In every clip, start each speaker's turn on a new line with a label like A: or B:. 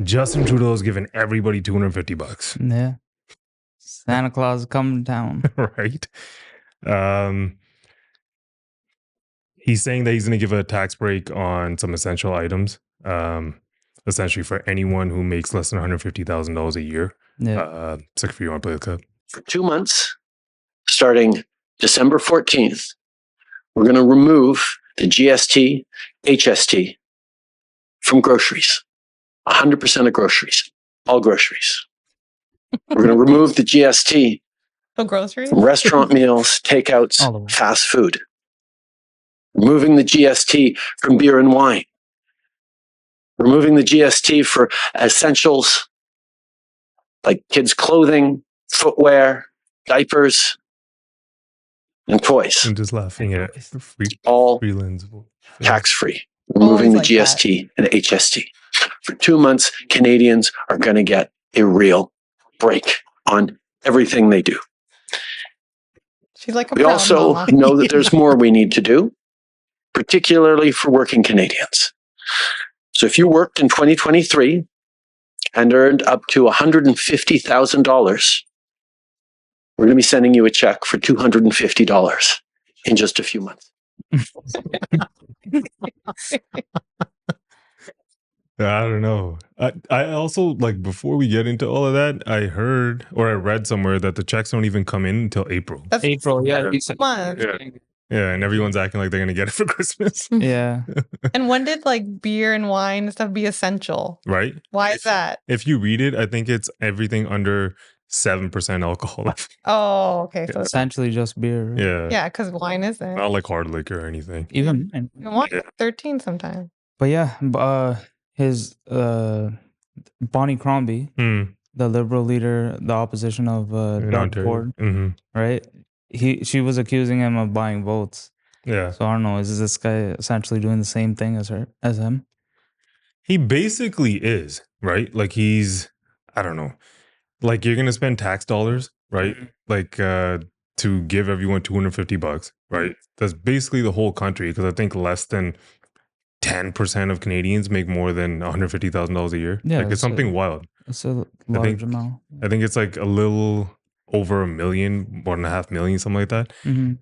A: Justin Trudeau is giving everybody $250.
B: Yeah. Santa Claus is coming down.
A: Right. He's saying that he's going to give a tax break on some essential items, essentially for anyone who makes less than $150,000 a year.
B: Yeah.
A: Secretary, you want to play the clip?
C: For 2 months, starting December 14th, we're going to remove the GST, HST from groceries. 100% of groceries, all groceries. We're going to remove the GST
D: So groceries?
C: from restaurant meals, takeouts,
B: All of them.
C: fast food. Removing the GST from beer and wine. Removing the GST for essentials like kids' clothing, footwear, diapers, and toys.
A: I'm just laughing at
C: All
A: Freeland's
C: tax-free. Removing the
D: Always like
C: GST and HST. For 2 months, Canadians are going to get a real break on everything they do.
D: She's like a
C: We
D: proud
C: also
D: mama.
C: know that there's more we need to do, particularly for working Canadians. So if you worked in 2023 and earned up to $150,000, we're going to be sending you a check for $250 in just a few months.
A: I don't know. I also, like, before we get into all of that, I heard or I read somewhere that the checks don't even come in until April.
D: That's
B: April, yeah.
D: month.
A: Yeah, and everyone's acting like they're going to get it for Christmas.
B: Yeah.
D: And when did like beer and wine and stuff be essential?
A: Right?
D: Why is that?
A: If you read it, I think it's everything under 7% alcohol.
D: Oh, okay. So
B: Essentially just beer. Right?
A: Yeah.
D: yeah, because wine isn't.
A: Not like hard liquor or anything.
B: Even.
D: And wine is 13 sometimes.
B: But yeah, his Bonnie Crombie, the Liberal leader, the opposition of Doug Ford, right? She was accusing him of buying votes.
A: Yeah.
B: So I don't know. Is this guy essentially doing the same thing as him?
A: He basically is, right? Like he's, I don't know. Like you're gonna spend tax dollars, right? Like to give everyone $250, right? That's basically the whole country, because I think less than 10% of Canadians make more than $150,000 a year.
B: Yeah,
A: like it's something wild.
B: It's a large amount.
A: I think it's like a little over 1 million, 1.5 million, something like that.
B: Mm-hmm.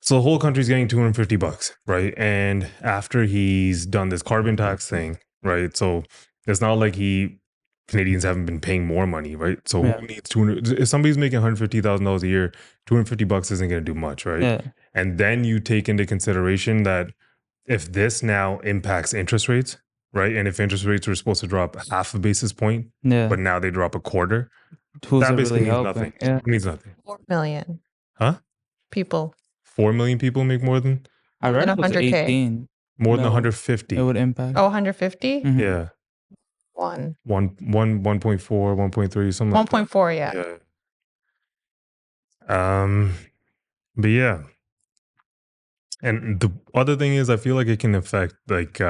A: So the whole country's getting $250, right? And after he's done this carbon tax thing, right? So it's not like Canadians haven't been paying more money, right? So who needs 200? If somebody's making $150,000 a year, $250 isn't going to do much, right?
B: Yeah.
A: And then you take into consideration that if this now impacts interest rates, right? And if interest rates were supposed to drop half a basis point, but now they drop a quarter, that basically means nothing.
B: Yeah.
A: It means nothing.
D: 4 million.
A: Huh?
D: People.
A: 4 million people make more than?
B: I read it was
D: 100K.
B: 18.
A: More than 150.
B: It would impact.
D: Oh, 150?
B: Mhm.
A: Yeah.
D: 1.4,
A: 1.3, something like that.
D: 1.4, yeah.
A: But yeah. And the other thing is, I feel like it can affect like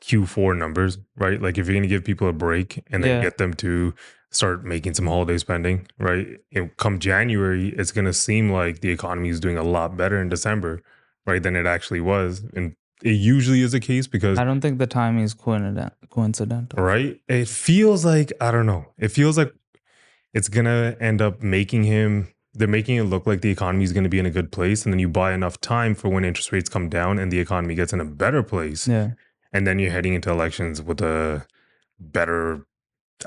A: Q4 numbers, right? Like if you're going to give people a break and then get them to start making some holiday spending, right? Come January, it's going to seem like the economy is doing a lot better in December, right, than it actually was. And it usually is the case because
B: I don't think the timing is coincidental.
A: Right? It feels like, I don't know. It feels like it's going to end up they're making it look like the economy is going to be in a good place. And then you buy enough time for when interest rates come down and the economy gets in a better place.
B: Yeah.
A: And then you're heading into elections with a better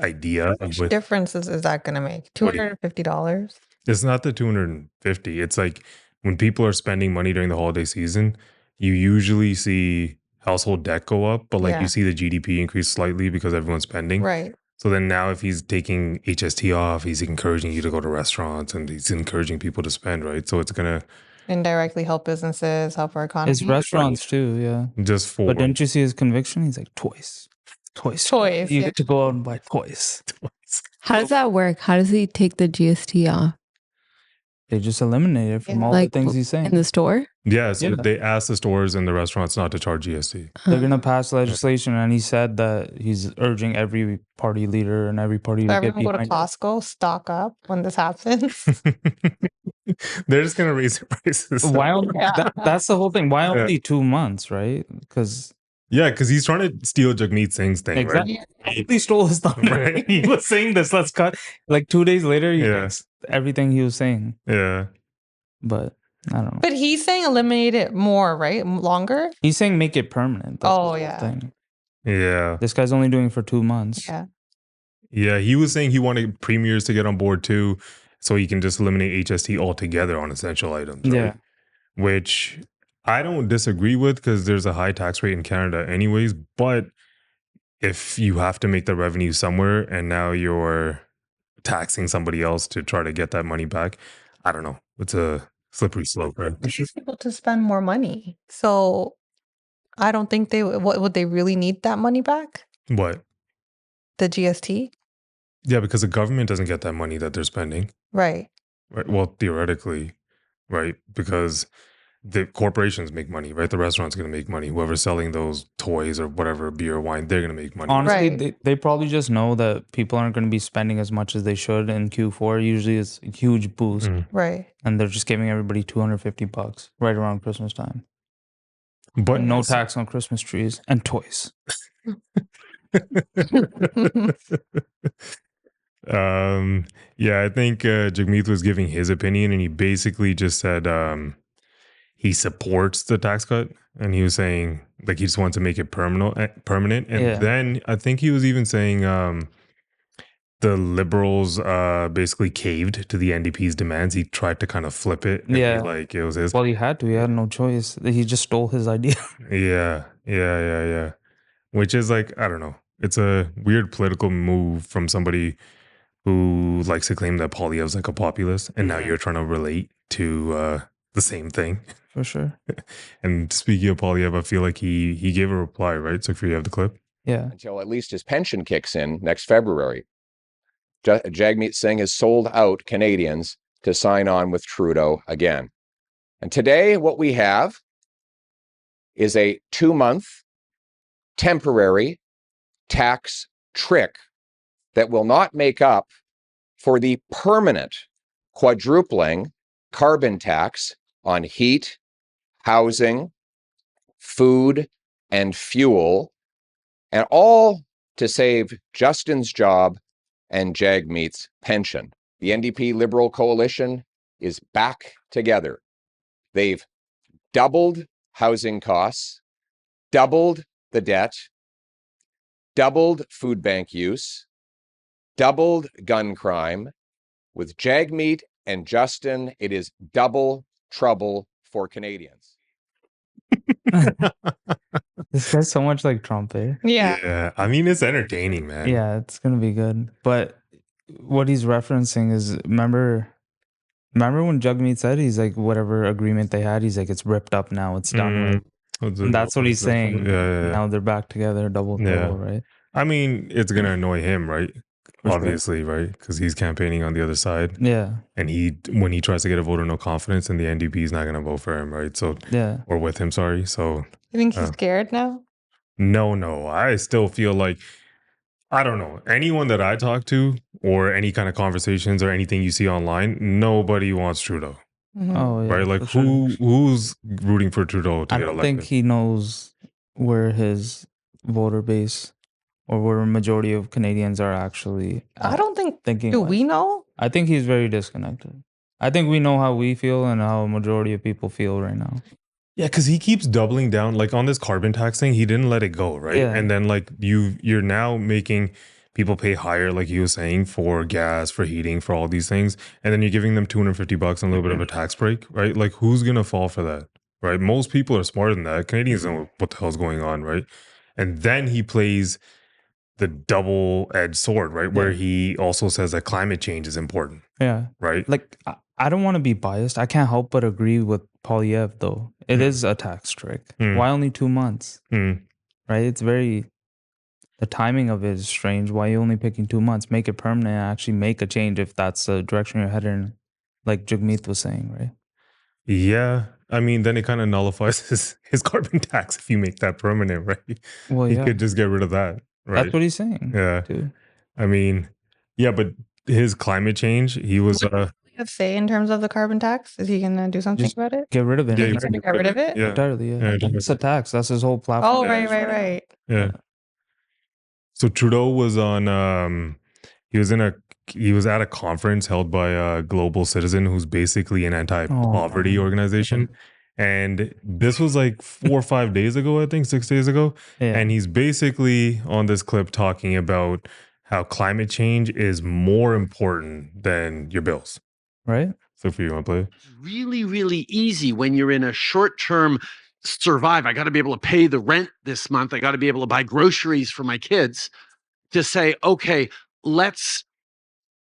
A: idea.
D: Which differences is that going to make? $250?
A: It's not the 250. It's like when people are spending money during the holiday season, you usually see household debt go up, but like you see the GDP increase slightly because everyone's spending.
D: Right.
A: So then now if he's taking HST off, he's encouraging you to go to restaurants and he's encouraging people to spend, right? So it's going to
D: indirectly help businesses, help our economy.
B: It's restaurants too, yeah.
A: Just for.
B: But didn't you see his conviction? He's like, toys. You get to go out and buy toys.
E: How does that work? How does he take the GST off?
B: They just eliminate it from all the things he's saying.
E: In the store?
A: Yeah, so they asked the stores and the restaurants not to charge GST.
B: They're going to pass legislation, and he said that he's urging every party leader and every party to get behind
D: go to Costco, stock up when this happens.
A: They're just going to raise their prices.
B: Why only, that's the whole thing. Why only 2 months, right? Because
A: Yeah, because he's trying to steal Jagmeet Singh's thing,
B: Exactly.
A: right?
B: He stole his thunder.
A: Right.
B: He was saying this. Let's cut. Like 2 days later, he
A: Yeah.
B: fixed everything he was saying.
A: Yeah.
B: But I don't know.
D: But he's saying eliminate it more, right? Longer?
B: He's saying make it permanent. That's the whole
D: yeah.
B: thing.
A: Yeah.
B: This guy's only doing it for 2 months.
D: Yeah.
A: Yeah, he was saying he wanted premiers to get on board too, so he can just eliminate HST altogether on essential items. Right?
B: Yeah.
A: Which I don't disagree with because there's a high tax rate in Canada anyways, but if you have to make the revenue somewhere and now you're taxing somebody else to try to get that money back, I don't know. It's a slippery slope, right?
D: People to spend more money. So I don't think would they really need that money back?
A: What?
D: The GST?
A: Yeah, because the government doesn't get that money that they're spending.
D: Right.
A: Right. Well, theoretically, right? Because the corporations make money, right? The restaurant's going to make money. Whoever's selling those toys or whatever, beer, wine, they're going to make money.
B: Honestly,
D: Right.
B: they probably just know that people aren't going to be spending as much as they should in Q4. Usually it's a huge boost.
D: Right.
B: And they're just giving everybody $250 right around Christmas time.
A: But
B: No tax on Christmas trees and toys.
A: Yeah, I think Jagmeet was giving his opinion and he basically just said he supports the tax cut and he was saying like he just wants to make it permanent. And then I think he was even saying the Liberals basically caved to the NDP's demands. He tried to kind of flip it. And
B: Yeah.
A: like it was his.
B: Well, he had to. He had no choice. He just stole his idea.
A: Yeah. Which is like, I don't know. It's a weird political move from somebody who likes to claim that Poilievre's like a populist, and now you're trying to relate to the same thing.
B: For sure.
A: And speaking of Poilievre, I feel like he gave a reply, right? So if you have the clip.
B: Yeah.
F: Until at least his pension kicks in next February. Jagmeet Singh has sold out Canadians to sign on with Trudeau again. And today, what we have is a 2-month temporary tax trick that will not make up for the permanent quadrupling carbon tax on heat, housing, food, and fuel, and all to save Justin's job and Jagmeet's pension. The NDP Liberal coalition is back together. They've doubled housing costs, doubled the debt, doubled food bank use, doubled gun crime. With Jagmeet and Justin, it is double trouble for Canadians.
B: This guy's so much like Trump, eh?
D: Yeah.
A: I mean, it's entertaining, man.
B: Yeah, it's going to be good. But what he's referencing is, remember when Jagmeet said he's like, whatever agreement they had, he's like, it's ripped up now, it's done. Right? And that's what he's saying.
A: Yeah.
B: Now they're back together, double, right?
A: I mean, it's going to annoy him, right?
B: For
A: Obviously,
B: sure.
A: right? Because he's campaigning on the other side.
B: Yeah.
A: And when he tries to get a vote of no confidence, and the NDP is not going to vote for him, right? So, or with him, sorry. So,
D: You think he's scared now?
A: No. I still feel like, I don't know, anyone that I talk to or any kind of conversations or anything you see online, nobody wants Trudeau.
D: Mm-hmm.
B: Oh, yeah.
A: Right? Like, who's rooting for Trudeau to
B: I
A: get
B: don't
A: elected?
B: think he knows where his voter base or where a majority of Canadians are actually.
D: I don't think.
B: Thinking.
D: Do we know?
B: I think he's very disconnected. I think we know how we feel and how a majority of people feel right now.
A: Yeah, because he keeps doubling down. Like on this carbon tax thing, he didn't let it go, right?
B: Yeah.
A: And then like you're now making people pay higher, like you were saying, for gas, for heating, for all these things. And then you're giving them $250 and a little bit of a tax break, right? Like who's going to fall for that, right? Most people are smarter than that. Canadians know what the hell's going on, right? And then he plays the double-edged sword, right? Where he also says that climate change is important.
B: Yeah.
A: Right?
B: Like, I don't want to be biased. I can't help but agree with Poilievre, though. It is a tax trick. Why only 2 months? Right? It's very... The timing of it is strange. Why are you only picking 2 months? Make it permanent and actually make a change if that's the direction you're headed in. Like Jagmeet was saying, right?
A: Yeah. I mean, then it kind of nullifies his carbon tax if you make that permanent, right?
B: Well,
A: he could just get rid of that. Right?
B: That's what he's saying.
A: Yeah.
B: Too.
A: I mean, yeah, but his climate change, he was
D: a say in terms of the carbon tax? Is he going to do something
B: Just
D: about it?
B: get rid of it.
A: Yeah,
D: He's going to get rid of it?
A: Yeah.
B: Entirely, yeah.
A: Yeah,
B: It's a tax. That's his whole platform.
D: Oh, right.
A: Yeah. So Trudeau was on he was at a conference held by a Global Citizen, who's basically an anti-poverty organization. And this was like 4 or 5 days ago, I think 6 days ago.
B: Yeah.
A: And he's basically on this clip talking about how climate change is more important than your bills.
B: Right.
A: So if you want to play.
C: Really, really easy when you're in a short-term survive. I got to be able to pay the rent this month. I got to be able to buy groceries for my kids, to say, okay, let's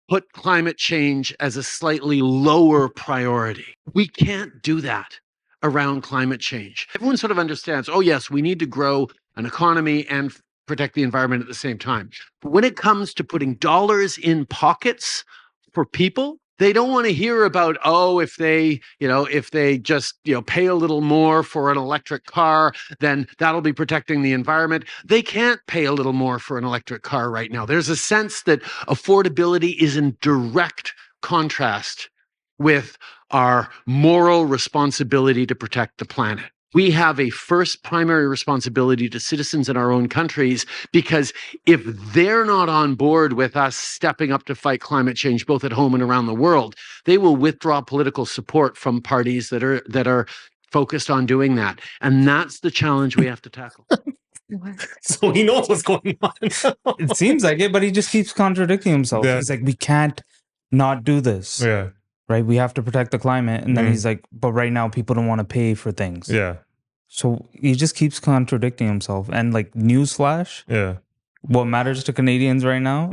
C: put climate change as a slightly lower priority. We can't do that around climate change. Everyone sort of understands, oh yes, we need to grow an economy and protect the environment at the same time. But when it comes to putting dollars in pockets for people, they don't want to hear about, oh, if they just, pay a little more for an electric car, then that'll be protecting the environment. They can't pay a little more for an electric car right now. There's a sense that affordability is in direct contrast with our moral responsibility to protect the planet. We have a first primary responsibility to citizens in our own countries, because if they're not on board with us stepping up to fight climate change, both at home and around the world, they will withdraw political support from parties that are focused on doing that. And that's the challenge we have to tackle.
A: So he knows what's going on.
B: It seems like it, but he just keeps contradicting himself.
A: Yeah.
B: He's like, we can't not do this.
A: Yeah.
B: Right? We have to protect the climate. And then he's like, but right now people don't want to pay for things.
A: Yeah.
B: So he just keeps contradicting himself. And like, newsflash, what matters to Canadians right now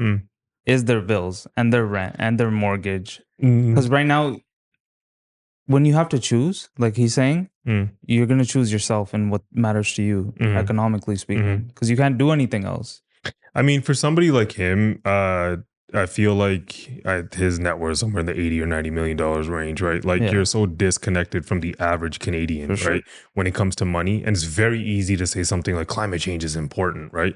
B: is their bills and their rent and their mortgage. Because right now, when you have to choose, like he's saying, you're going to choose yourself and what matters to you, economically speaking, because you can't do anything else.
A: I mean, for somebody like him, I feel like his net worth is somewhere in the $80 or $90 million range, right? Like you're so disconnected from the average Canadian, right? When it comes to money. And it's very easy to say something like climate change is important, right?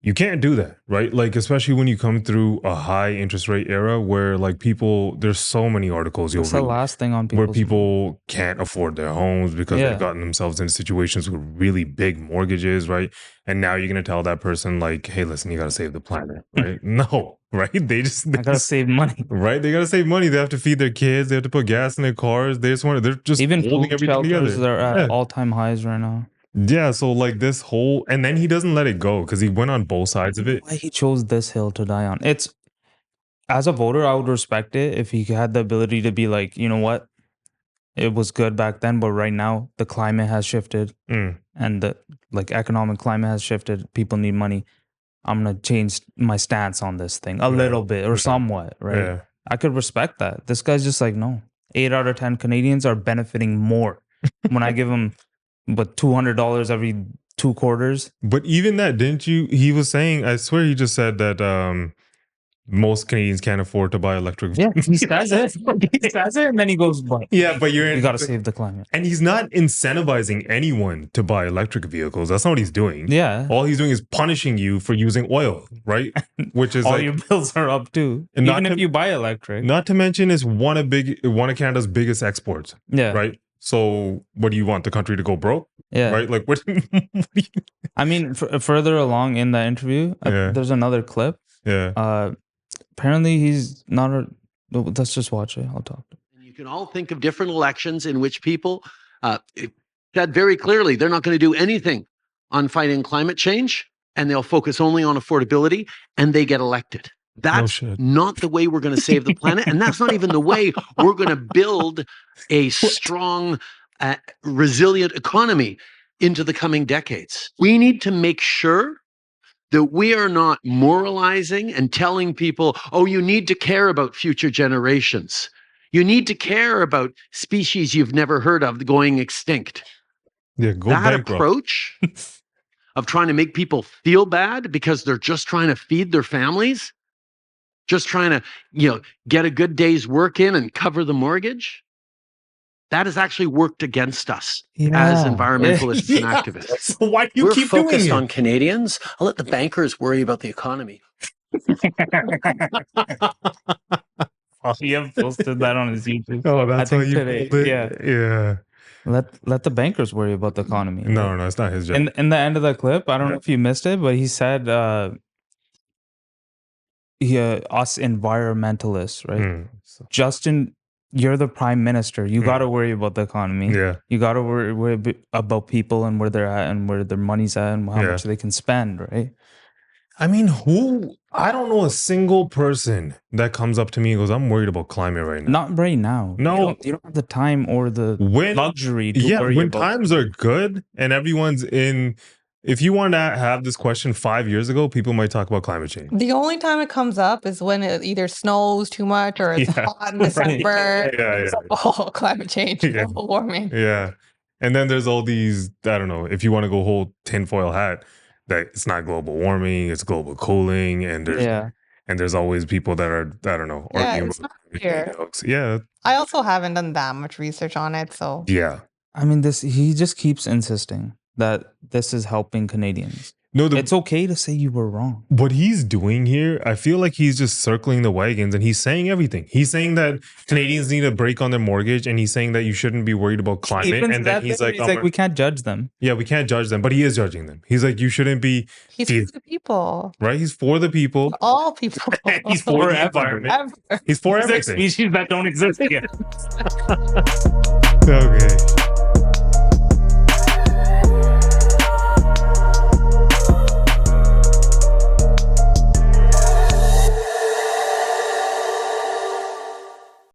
A: You can't do that, right? Like, especially when you come through a high interest rate era where like people, there's so many articles
B: That's the last thing on
A: where people can't afford their homes because they've gotten themselves in situations with really big mortgages, right? And now you're going to tell that person like, hey, listen, you got to save the planet, right? No, right? They
B: got to save money.
A: Right? They got to save money. They have to feed their kids. They have to put gas in their cars. They're just
B: even
A: holding
B: food
A: everything
B: shelters
A: together.
B: are at all-time highs right now.
A: Yeah, so like this whole, and then he doesn't let it go because he went on both sides of it.
B: Why he chose this hill to die on? It's, as a voter, I would respect it if he had the ability to be like, you know what, it was good back then, but right now the climate has shifted and the economic climate has shifted. People need money. I'm gonna change my stance on this thing a little bit or somewhat, right? Yeah. I could respect that. This guy's just like, no, 8 out of 10 Canadians are benefiting more when I give them. But $200 every 2 quarters.
A: But even that, didn't you? He was saying, I swear he just said that most Canadians can't afford to buy electric vehicles.
B: Yeah, he says it. He says it, and then he goes, but
A: you
B: got to save the climate.
A: And he's not incentivizing anyone to buy electric vehicles. That's not what he's doing.
B: Yeah.
A: All he's doing is punishing you for using oil, right? Which is
B: all your bills are up too. And even if you buy electric.
A: Not to mention it's one of Canada's biggest exports.
B: Yeah.
A: Right? So what do you want? The country to go broke?
B: Yeah.
A: Right? Like what?
B: I mean, further along in that interview, there's another clip.
A: Yeah.
B: Apparently he's not let's just watch it. I'll talk.
C: You can all think of different elections in which people said very clearly they're not going to do anything on fighting climate change, and they'll focus only on affordability, and they get elected. That's not the way we're going to save the planet. And that's not even the way we're going to build a strong, resilient economy into the coming decades. We need to make sure that we are not moralizing and telling people, oh, you need to care about future generations. You need to care about species you've never heard of going extinct.
A: Yeah,
C: that approach of trying to make people feel bad because they're just trying to feed their families, just trying to, get a good day's work in and cover the mortgage, that has actually worked against us as environmentalists and activists.
A: So why do you keep doing it?
C: We're focused on Canadians. I'll let the bankers worry about the economy.
B: Poilievre posted that on his YouTube.
A: Oh, that's
B: I
A: why
B: think
A: you
B: today.
A: pulled it?
B: Yeah.
A: Yeah.
B: Let the bankers worry about the economy.
A: No, it's not his job.
B: In the end of the clip, I don't know if you missed it, but he said, us environmentalists, right? Justin, you're the prime minister. You got to worry about the economy.
A: Yeah.
B: You got to worry about people and where they're at and where their money's at and how much they can spend, right?
A: I mean, I don't know a single person that comes up to me and goes, I'm worried about climate right now.
B: Not right now.
A: No.
B: You don't have the time or the luxury to worry
A: when
B: about
A: times are good and everyone's in. If you want to have this question 5 years ago, people might talk about climate change.
D: The only time it comes up is when it either snows too much or it's hot in December.
A: Yeah.
D: Oh, climate change, global warming.
A: Yeah. And then there's all these, I don't know, if you want to go whole tinfoil hat, that it's not global warming, it's global cooling. And there's always people that are, I don't know.
D: Yeah, it's not clear.
A: Yeah.
D: I also haven't done that much research on it, so.
A: Yeah.
B: I mean, he just keeps insisting that this is helping Canadians. No, it's okay to say you were wrong.
A: What he's doing here, I feel like he's just circling the wagons and he's saying everything. He's saying that Canadians need a break on their mortgage and he's saying that you shouldn't be worried about climate. And then he's like,
B: we can't judge them.
A: Yeah, we can't judge them, but he is judging them. He's like, you shouldn't be.
D: He's for the people.
A: Right? He's for the people.
D: For all people.
A: He's for the environment. He's for everything.
B: Species that don't exist yet.
A: Okay.